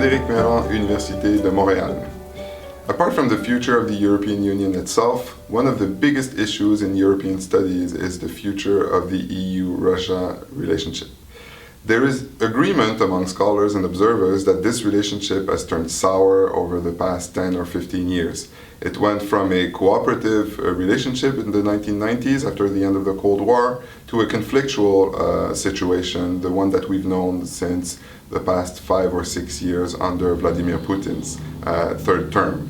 Frédéric Mérand, Université de Montréal. Apart from the future of the European Union itself, one of the biggest issues in European studies is the future of the EU-Russia relationship. There is agreement among scholars and observers that this relationship has turned sour over the past 10 or 15 years. It went from a cooperative relationship in the 1990s after the end of the Cold War to a conflictual situation, the one that we've known since the past 5 or 6 years under Vladimir Putin's third term.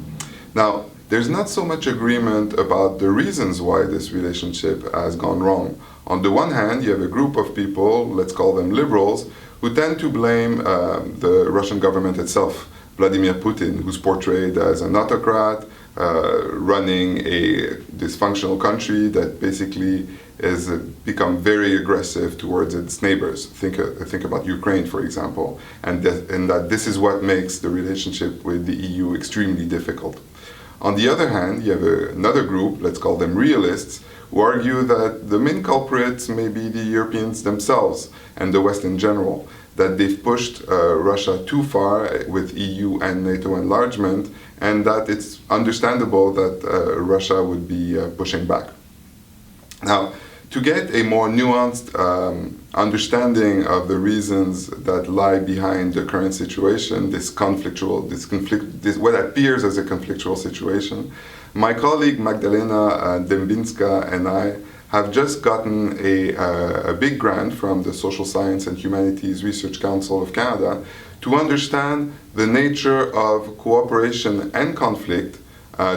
Now, there's not so much agreement about the reasons why this relationship has gone wrong. On the one hand, you have a group of people, let's call them liberals, who tend to blame the Russian government itself, Vladimir Putin, who's portrayed as an autocrat, running a dysfunctional country that basically has become very aggressive towards its neighbors. Think about Ukraine, for example, and that this is what makes the relationship with the EU extremely difficult. On the other hand, you have another group, let's call them realists, who argue that the main culprits may be the Europeans themselves and the West in general, that they've pushed Russia too far with EU and NATO enlargement, and that it's understandable that Russia would be pushing back. Now, to get a more nuanced understanding of the reasons that lie behind the current situation, what appears as a conflictual situation, my colleague Magdalena Dębinska and I have just gotten a big grant from the Social Science and Humanities Research Council of Canada to understand the nature of cooperation and conflict,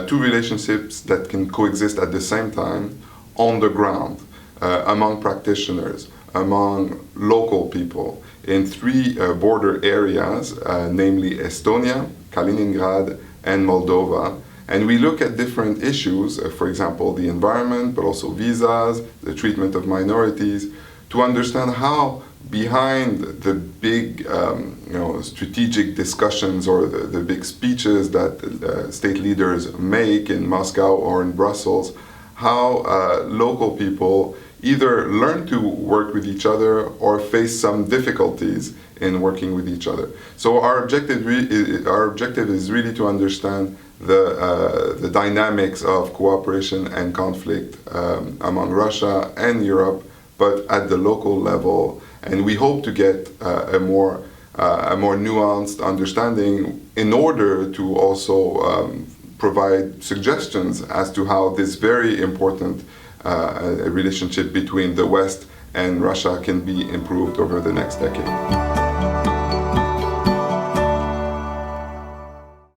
two relationships that can coexist at the same time on the ground, among practitioners, among local people, in three border areas, namely Estonia, Kaliningrad, and Moldova. And we look at different issues, for example, the environment, but also visas, the treatment of minorities, to understand how behind the big strategic discussions or the big speeches that state leaders make in Moscow or in Brussels, how local people either learn to work with each other or face some difficulties in working with each other. So our objective is really to understand the dynamics of cooperation and conflict among Russia and Europe, but at the local level. And we hope to get a more nuanced understanding in order to also provide suggestions as to how this very important relationship between the West and Russia can be improved over the next decade.